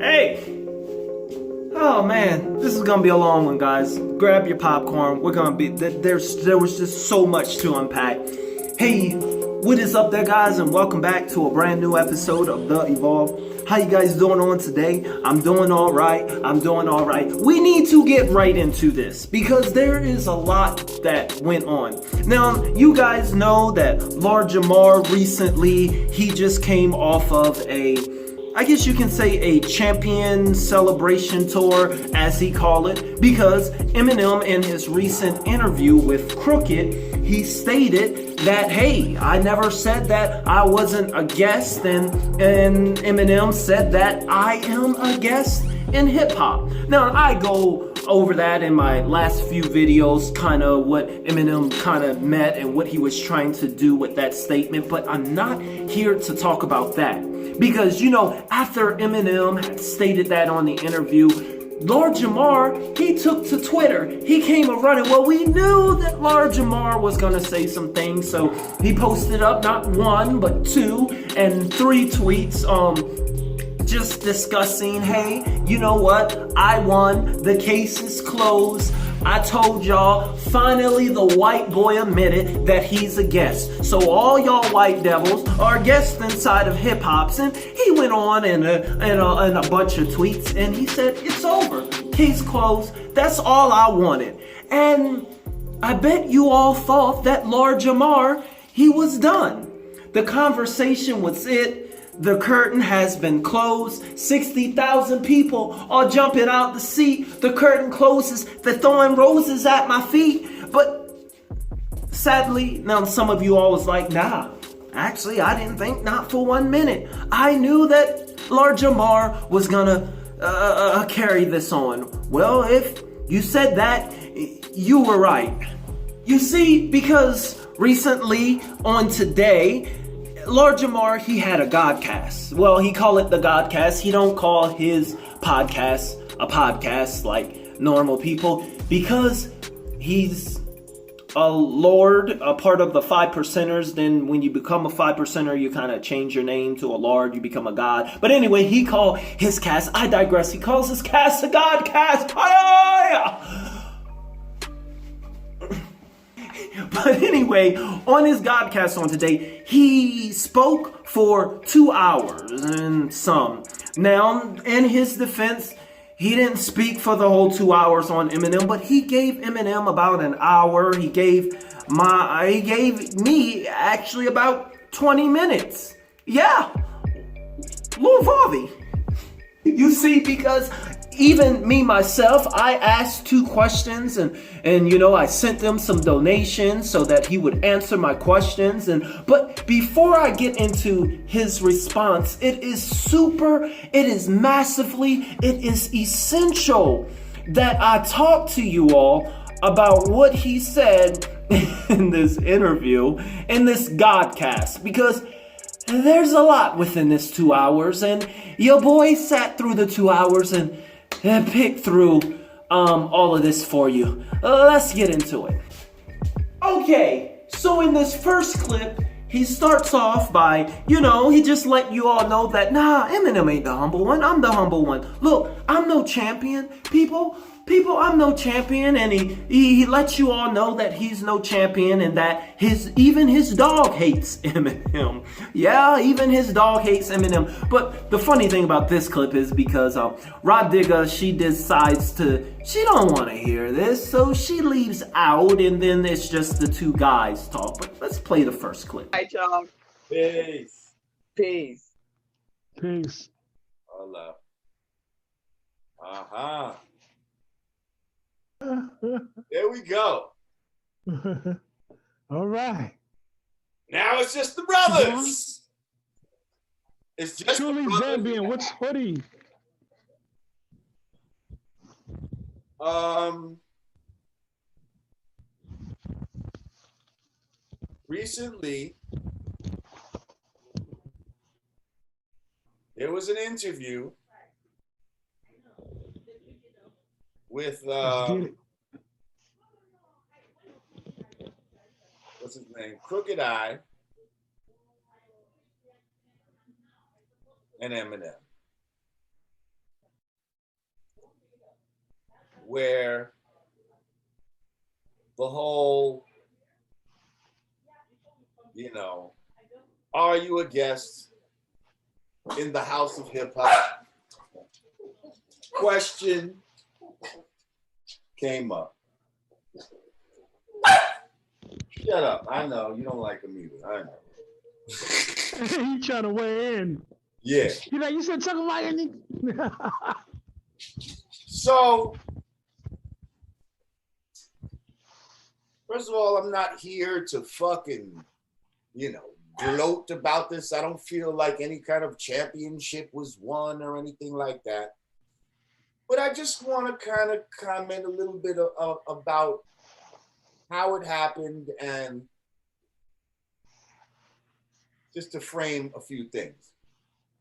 Hey! Oh man, this is gonna be a long one, guys. Grab your popcorn. We're gonna be there was just so much to unpack. Hey, what is up there, guys, and welcome back to a brand new episode of The Evolve. How you guys doing on today? I'm doing all right. We need to get right into this because there is a lot that went on. Now, you guys know that Lord Jamar recently, he just came off of I guess you can say a champion celebration tour, as he called it, because Eminem, in his recent interview with Crooked, he stated that, hey, I never said that I wasn't a guest, and Eminem said that I am a guest in hip-hop. Now, I go over that in my last few videos, kind of what Eminem kind of meant and what he was trying to do with that statement, but I'm not here to talk about that. Because, you know, after Eminem had stated that on the interview, Lord Jamar, he took to Twitter. He came a running. Well, we knew that Lord Jamar was going to say some things, so he posted up not one, but 2 and 3 tweets, just discussing, hey, you know what? I won. The case is closed. I told y'all, finally the white boy admitted that he's a guest. So all y'all white devils are guests inside of hip hops. And he went on in a bunch of tweets and he said, it's over. Case closed. That's all I wanted. And I bet you all thought that Lord Jamar, he was done. The conversation was it. The curtain has been closed. 60,000 people are jumping out the seat. The curtain closes. They're throwing roses at my feet. But sadly, now some of you all was like, nah, actually, I didn't think not for 1 minute. I knew that Lord Jamar was gonna carry this on. Well, if you said that, you were right. You see, because recently on Today, Lord Jamar, he had a Godcast. Well, he called it the Godcast. He don't call his podcast a podcast like normal people because he's a Lord, a part of the 5%ers. Then when you become a 5%er, you kind of change your name to a Lord. You become a God. But anyway, he called his cast, I digress, he calls his cast a Godcast. But anyway, on his Godcast on Today, he spoke for 2 hours and some. Now, in his defense, he didn't speak for the whole 2 hours on Eminem, but he gave Eminem about an hour. He gave me actually about 20 minutes. Yeah, Lil Varvy. You see, because even me myself, I asked 2 questions and you know, I sent them some donations so that he would answer my questions. But before I get into his response, it is massively, it is essential that I talk to you all about what he said in this interview, in this Godcast, because there's a lot within this 2 hours, and your boy sat through the 2 hours and picked through all of this for you. Let's get into it. Okay, so in this first clip, he starts off by, you know, he just let you all know that, nah, Eminem ain't the humble one. I'm the humble one. Look, I'm no champion, people, I'm no champion. And he lets you all know that he's no champion and that even his dog hates Eminem. Yeah, even his dog hates Eminem. But the funny thing about this clip is because Rod Digger, she decides she don't want to hear this, so she leaves out, and then it's just the 2 guys talk. But let's play the first clip. All right, y'all. Peace. Peace. Peace. Hola. Uh-huh. There we go. All right. Now it's just the brothers. It's just Truly the brothers. Zambian. What's hoodie? Recently, there was an interview with what's his name? Crooked Eye and Eminem. where the whole, are you a guest in the house of hip hop question came up. Shut up. I know you don't like him either. I know. You trying to weigh in? Yeah. You said talk about anything. So, first of all, I'm not here to fucking, gloat about this. I don't feel like any kind of championship was won or anything like that. But I just want to kind of comment a little bit about how it happened and just to frame a few things.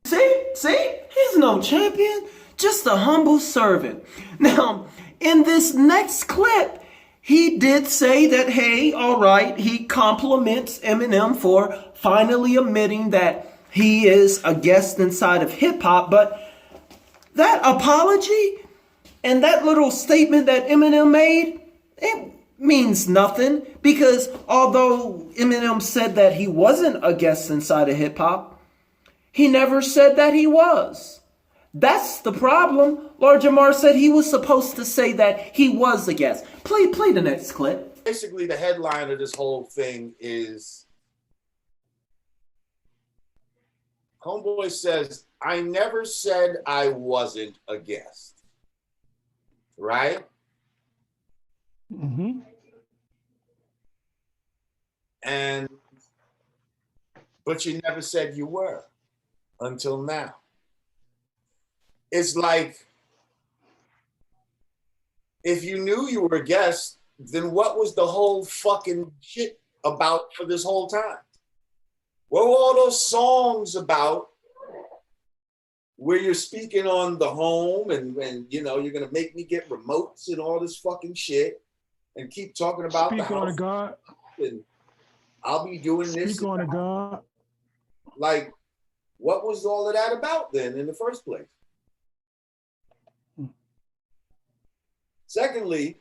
See, he's no champion, just a humble servant. Now, in this next clip, he did say that, hey, all right, he compliments Eminem for finally admitting that he is a guest inside of hip hop, but that apology and that little statement that Eminem made, it means nothing, because although Eminem said that he wasn't a guest inside of hip hop, he never said that he was. That's the problem. Lord Jamar said he was supposed to say that he was a guest. Play the next clip. Basically, the headline of this whole thing is Homeboy says, I never said I wasn't a guest. Right? Mm-hmm. But you never said you were until now. It's like, if you knew you were a guest, then what was the whole fucking shit about for this whole time? What were all those songs about where you're speaking on the home and you're going to make me get remotes and all this fucking shit and keep talking about Speak the house on to God. and I'll be doing this. Speak on to God. Like, what was all of that about then in the first place? Secondly,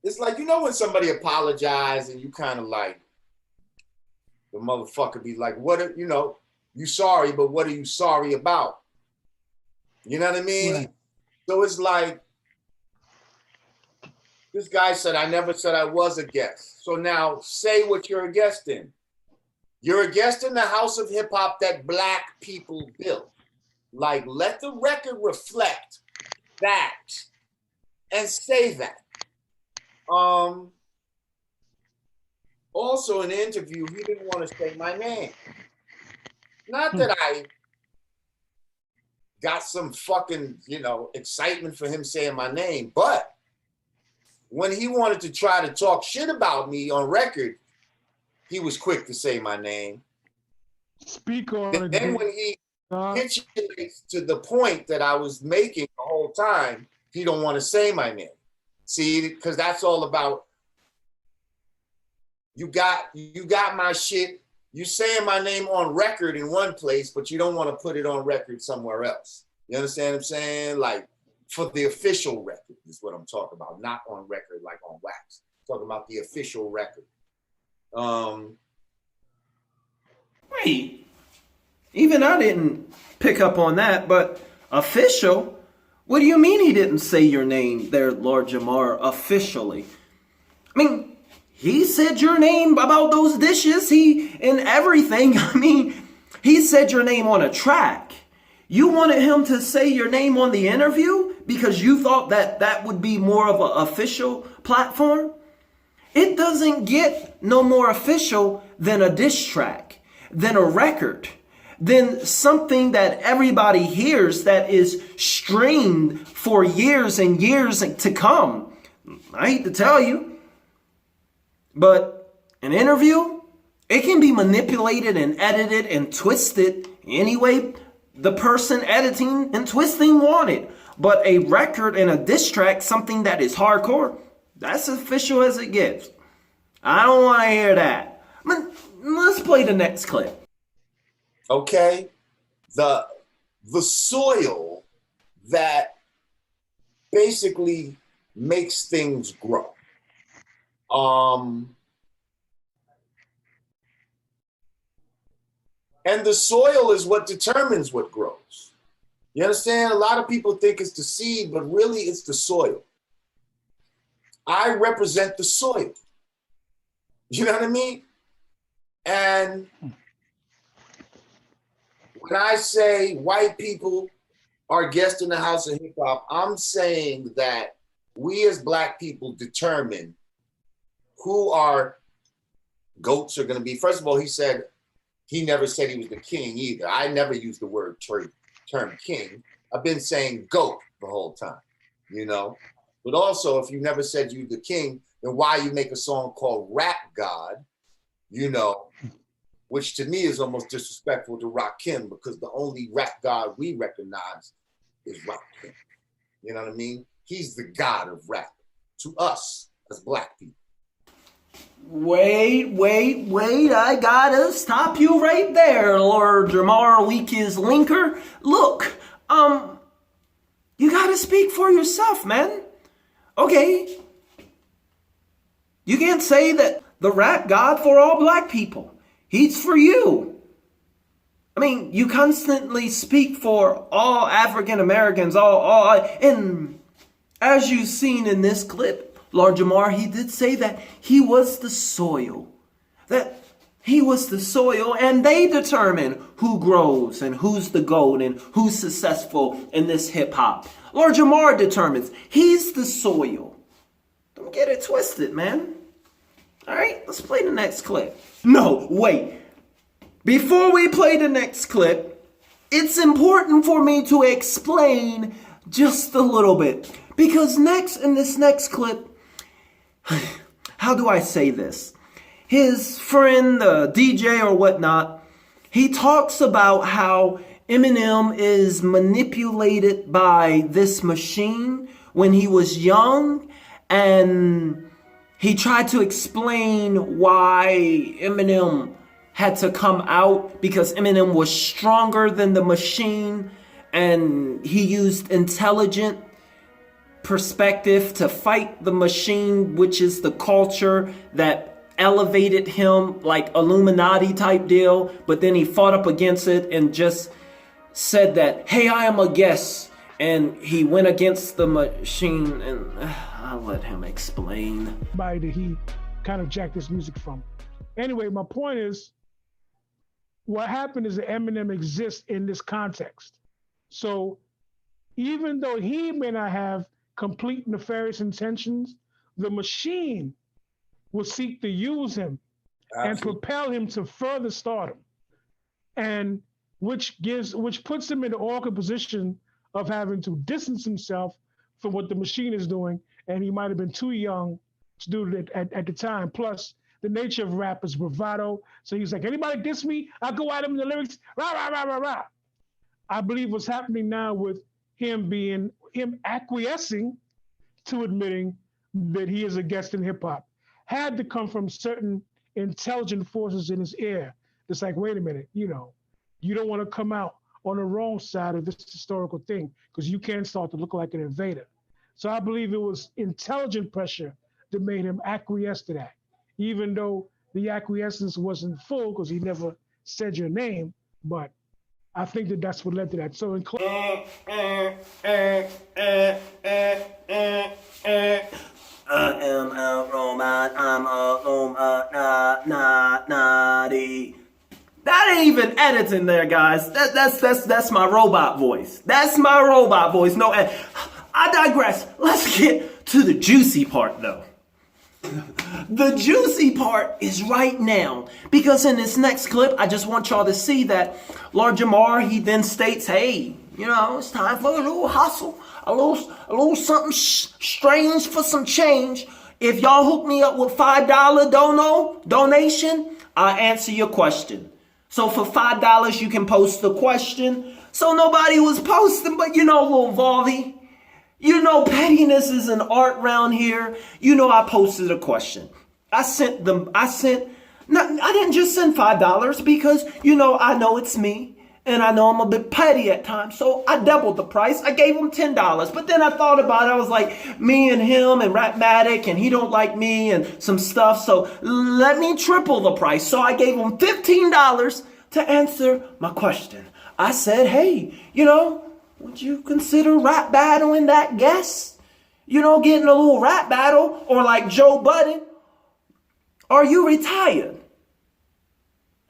it's like, when somebody apologizes and you kind of like, the motherfucker be like, you sorry, but what are you sorry about? You know what I mean? Right. So it's like, this guy said, I never said I was a guest. So now say what you're a guest in. You're a guest in the house of hip hop that Black people built. Like, let the record reflect that and say that. Also in the interview, he didn't want to say my name. Not that I got some fucking, excitement for him saying my name, but when he wanted to try to talk shit about me on record, he was quick to say my name. Speak on And then when he hitches to the point that I was making the whole time, he don't want to say my name. See, because that's all about, you got my shit, you saying my name on record in one place, but you don't want to put it on record somewhere else. You understand what I'm saying? Like, for the official record is what I'm talking about, not on record like on wax. I'm talking about the official record. Wait, even I didn't pick up on that, but official? What do you mean he didn't say your name there, Lord Jamar, officially? I mean, he said your name about those dishes, and everything. I mean, he said your name on a track. You wanted him to say your name on the interview because you thought that would be more of an official platform? It doesn't get no more official than a diss track, than a record, than something that everybody hears that is streamed for years and years to come. I hate to tell you, but an interview, it can be manipulated and edited and twisted any way the person editing and twisting wanted. But a record and a diss track, something that is hardcore, that's as official as it gets. I don't want to hear that. Let's play the next clip. Okay, the soil that basically makes things grow. And the soil is what determines what grows. You understand? A lot of people think it's the seed, but really it's the soil. I represent the soil. You know what I mean? And when I say white people are guests in the house of hip hop, I'm saying that we as Black people determine who our goats are going to be. First of all, he never said he was the king either. I never used the word term king. I've been saying goat the whole time, you know? But also, if you never said you the king, then why you make a song called Rap God, you know, which to me is almost disrespectful to Rakim, because the only rap god we recognize is Rakim. You know what I mean? He's the god of rap to us as Black people. Wait, I gotta stop you right there, Lord Jamar Week's linker. Look, you gotta speak for yourself, man. Okay. You can't say that the rap god for all Black people. He's for you. I mean, you constantly speak for all African Americans, and as you've seen in this clip, Lord Jamar, he did say that he was the soil. That he was the soil, and they determine who grows and who's the GOAT and who's successful in this hip hop. Lord Jamar determines he's the soil. Don't get it twisted, man. All right, let's play the next clip. No, wait. Before we play the next clip, it's important for me to explain just a little bit. Because in this next clip, how do I say this? His friend, the DJ or whatnot, he talks about how Eminem is manipulated by this machine when he was young, and he tried to explain why Eminem had to come out because Eminem was stronger than the machine, and he used intelligent perspective to fight the machine, which is the culture that elevated him, like Illuminati type deal. But then he fought up against it and just said that, hey, I am a guest. And he went against the machine, and I'll let him explain. That he kind of jacked his music from. Anyway, my point is, what happened is that Eminem exists in this context. So even though he may not have complete nefarious intentions, the machine will seek to use him and propel him to further stardom, and which puts him in the awkward position of having to distance himself from what the machine is doing, and he might have been too young to do it at the time. Plus, the nature of rap is bravado, so he's like, anybody diss me, I'll go at him in the lyrics, rah, rah, rah, rah, rah. I believe what's happening now with him acquiescing to admitting that he is a guest in hip hop had to come from certain intelligent forces in his ear. It's like, wait a minute, you don't want to come out on the wrong side of this historical thing because you can't start to look like an invader. So I believe it was intelligent pressure that made him acquiesce to that, even though the acquiescence wasn't full because he never said your name, but I think that's what led to that. So in I am a robot, I'm a naughty. That ain't even editing there, guys. That's my robot voice. That's my robot voice. No, I digress. Let's get to the juicy part, though. The juicy part is right now, because in this next clip, I just want y'all to see that Lord Jamar, he then states, hey, it's time for a little hustle, a little something strange for some change. If y'all hook me up with $5 donation, I'll answer your question. So for $5, you can post the question. So nobody was posting, but little Volvy, pettiness is an art round here. I posted a question. I didn't just send $5 because, I know it's me And I know I'm a bit petty at times, so I doubled the price. I gave him $10. But then I thought about it. I was like, me and him and Rapmatic, and he don't like me and some stuff. So let me triple the price. So I gave him $15 to answer my question. I said, hey, would you consider rap battling that guest? Getting a little rap battle, or like Joe Budden? Are you retired?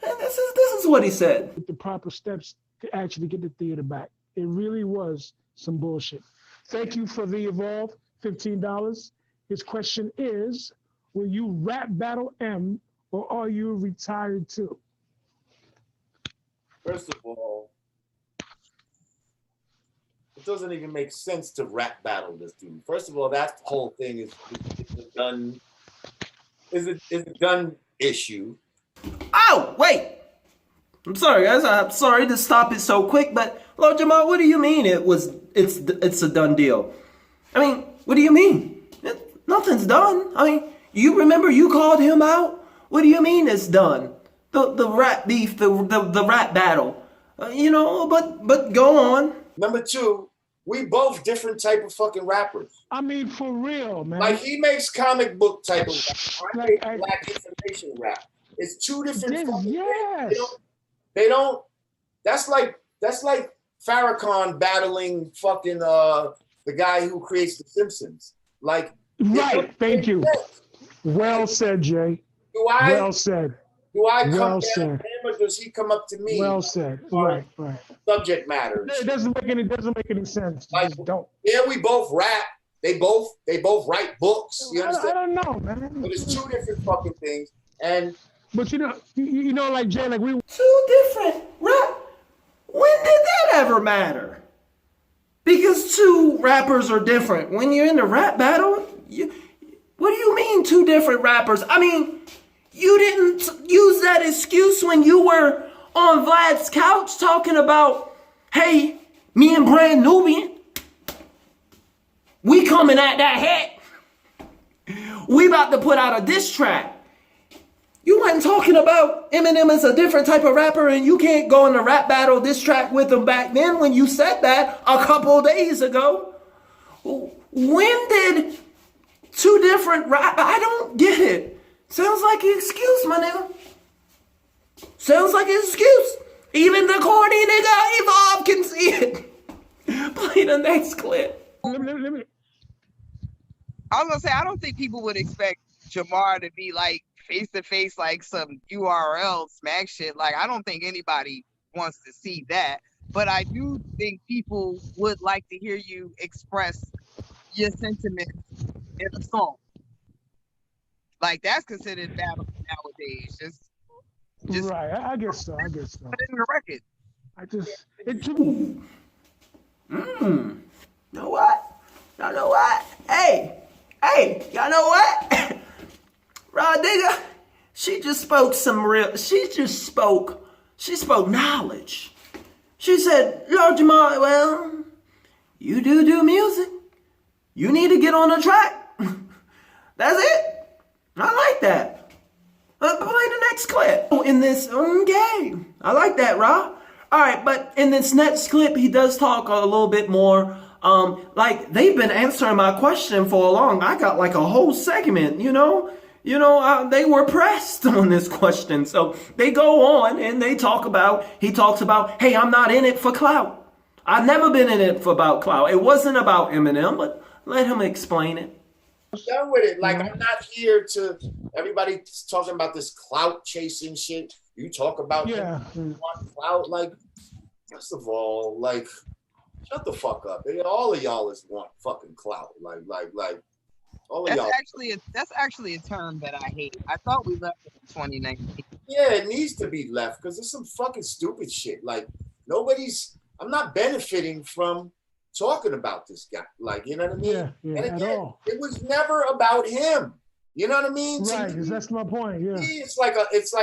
And this is what he said. The proper steps to actually get the theater back. It really was some bullshit. Thank you for the Evolve, $15. His question is, will you rap battle M, or are you retired too? First of all, it doesn't even make sense to rap battle this dude. First of all, that whole thing is a done issue. Oh, wait. I'm sorry, guys. I'm sorry to stop it so quick, but Lord Jamar, what do you mean it's a done deal? I mean, what do you mean? Nothing's done. I mean, you remember you called him out? What do you mean it's done? The rap beef, the rap battle. But go on. Number two, we both different type of fucking rappers. I mean, for real, man. Like, he makes comic book type of rap. I make black information rap. It's two different fucking things. They don't. That's like Farrakhan battling fucking the guy who creates The Simpsons. Like, right. Thank you. Well said, Jay. Well said. Do I come down to him, or does he come up to me? Well said. Right. Subject matters. It doesn't make any sense. Like, just don't. Yeah, we both rap. They both write books. You understand? I don't know, man. But it's two different fucking things. And but like Jay, like we two different rap. When did that ever matter? Because two rappers are different. When you're in a rap battle, what do you mean two different rappers? I mean, you didn't use that excuse when you were on Vlad's couch talking about, hey, me and Brand Nubian, we coming at that head. We about to put out a diss track. You weren't talking about Eminem as a different type of rapper, and you can't go in a rap battle diss track with him back then when you said that a couple days ago. When did two different rap? I don't get it. Sounds like an excuse, my nigga. Sounds like an excuse. Even the corny nigga Evolve can see it. Play the next clip. I was gonna say, I don't think people would expect Jamar to be like face to face, like some URL smack shit. Like, I don't think anybody wants to see that. But I do think people would like to hear you express your sentiments in a song. Like, that's considered battle nowadays. Just right. I guess so. Put it in the record. You know what? Y'all know what? Hey, y'all know what? Raw Digga, she spoke knowledge. She said, Lord Jamar, well, you do music. You need to get on the track. That's it. I like that. Play the next clip. In this game. I like that, Ra. All right, but in this next clip, he does talk a little bit more. Like, they've been answering my question for I got like a whole segment, they were pressed on this question. So they go on and he talks about, hey, I'm not in it for clout. I've never been in it for about clout. It wasn't about Eminem, but let him explain it. I'm done with it. Like, I'm not here to, everybody's talking about this clout chasing shit. You talk about clout. Like, first of all, like, shut the fuck up. All of y'all want fucking clout. Like, all of y'all. That's actually a term that I hate. I thought we left it in 2019. Yeah, it needs to be left because it's some fucking stupid shit. Like, I'm not benefiting from talking about this guy. Like, you know what I mean? Yeah, and again, it was never about him. You know what I mean? Right, because that's my point. Yeah. It's like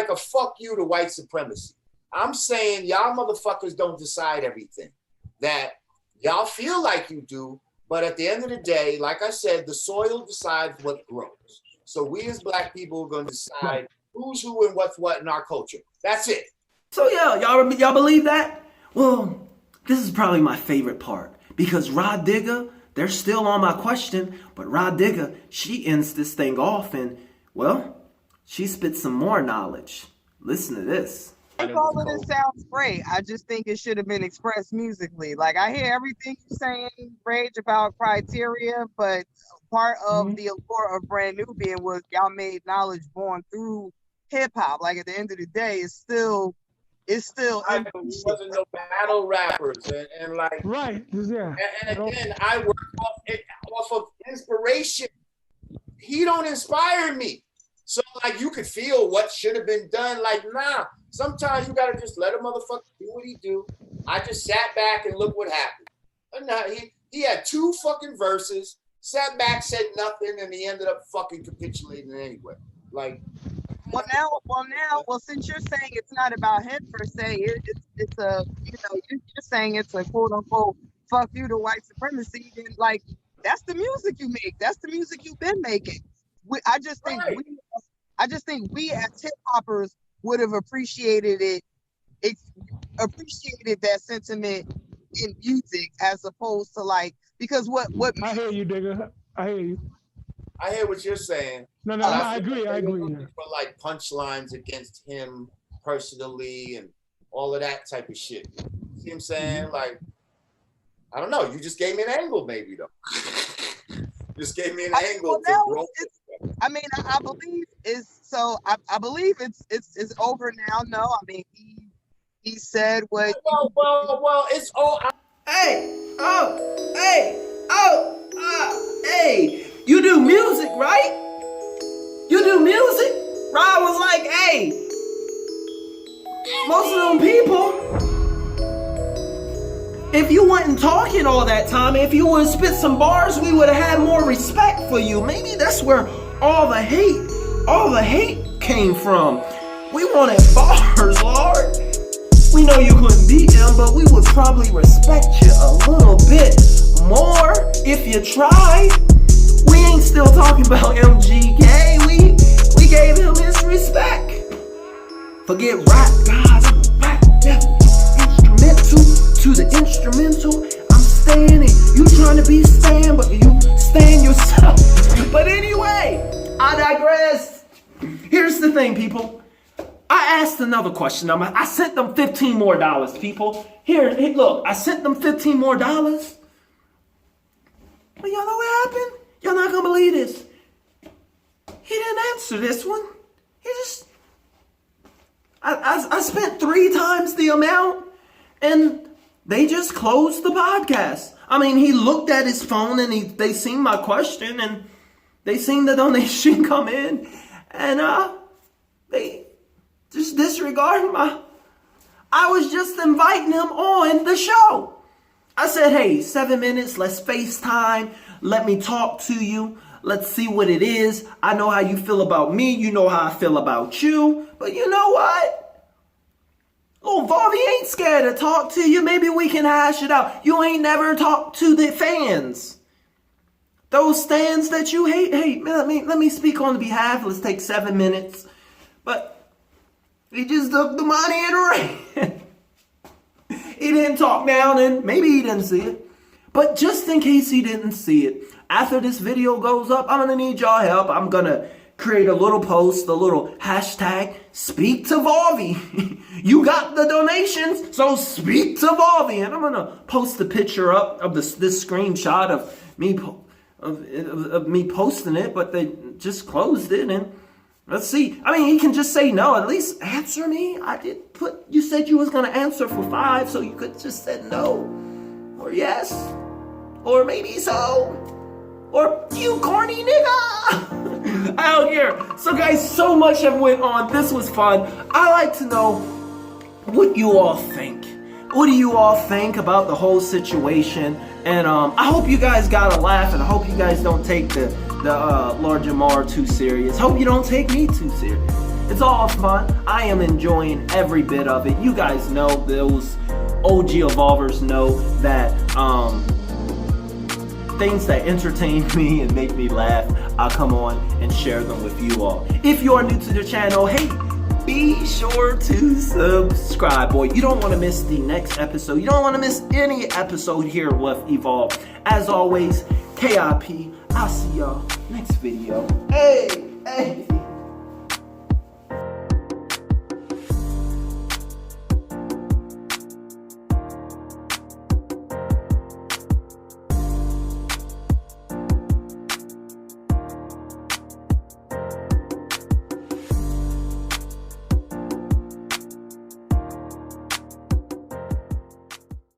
a fuck you to white supremacy. I'm saying y'all motherfuckers don't decide everything. That y'all feel like you do, but at the end of the day, like I said, the soil decides what grows. So we as black people are going to decide who's who and what's what in our culture. That's it. So yeah, y'all believe that? Well, this is probably my favorite part because Rod Digger, they're still on my question, but Rod Digger, she ends this thing off and, well, she spits some more knowledge. Listen to this. I think all of this sounds great. I just think it should have been expressed musically. Like, I hear everything you're saying, Rage, about criteria, but part of the allure of Brand Nubian was y'all made knowledge born through hip hop. Like, at the end of the day, it's still We wasn't no battle rappers and like Right. Yeah. and again, I work off of inspiration. He don't inspire me. So like you could feel what should have been done. Like, nah, sometimes you gotta just let a motherfucker do what he do. I just sat back and look what happened. And now he had 2 fucking verses, sat back, said nothing, and he ended up fucking capitulating anyway. Like, well, since you're saying it's not about him per se, it's a, you know, you're saying it's a quote unquote fuck you to white supremacy, then like that's the music you make. That's the music you've been making. I just think we as hip hoppers would have appreciated that sentiment in music as opposed to like, because what I hear you, Digger. I hear you. I hear what you're saying. No, I agree. For like punchlines against him personally and all of that type of shit. See what I'm saying? Like, I don't know. You just gave me an angle, maybe though. Just gave me an angle. I mean, I believe I believe it's over now. No, I mean he said what. Well, it's all. Hey, you do music, right? You do music? Rod was like, hey, most of them people, if you wasn't talking all that time, if you would have spit some bars, we would have had more respect for you. Maybe that's where all the hate came from. We wanted bars, Lord. We know you couldn't beat him, but we would probably respect you a little bit more if you tried. We ain't still talking about MGK. We gave him his respect. Forget rap, guys. I'm rap devil. Instrumental to the instrumental. I'm standing. You trying to be Stan, but you stand yourself. But anyway, I digress. Here's the thing, people. I asked another question. I sent them $15 more, people. Here, look, I sent them $15 more. But y'all know what happened? Y'all not gonna believe this. He didn't answer this one. He just, I spent 3 times the amount, and they just closed the podcast. I mean, he looked at his phone, and they seen my question, and they seen the donation come in, and they just disregarded I was just inviting him on the show. I said, hey, 7 minutes, let's FaceTime. Let me talk to you. Let's see what it is. I know how you feel about me. You know how I feel about you. But you know what? Oh, Varvy ain't scared to talk to you. Maybe we can hash it out. You ain't never talked to the fans. Those stands that you hate. Hey, let me speak on behalf. Let's take 7 minutes. But he just took the money and ran. He didn't talk down, and maybe he didn't see it. But just in case he didn't see it, after this video goes up, I'm going to need y'all help. I'm going to create a little post, a little hashtag, speak to Varvy. You got the donations, so speak to Varvy. And I'm going to post the picture up of this screenshot of me posting it, but they just closed it. And let's see. I mean, he can just say no. At least answer me. You said you was going to answer for 5, so you could just said no. Or yes. Or maybe so. Or you corny nigga. I don't care. So guys, so much have went on. This was fun. I like to know what you all think. What do you all think about the whole situation? And I hope you guys got a laugh, and I hope you guys don't take the Lord Jamar too serious. Hope you don't take me too serious. It's all fun. I am enjoying every bit of it. You guys know, those OG evolvers know that things that entertain me and make me laugh, I'll come on and share them with you all. If you are new to the channel, hey, be sure to subscribe, boy. You don't want to miss the next episode. You don't want to miss any episode here with Evolve. As always, KIP. I'll see y'all next video. Hey, hey.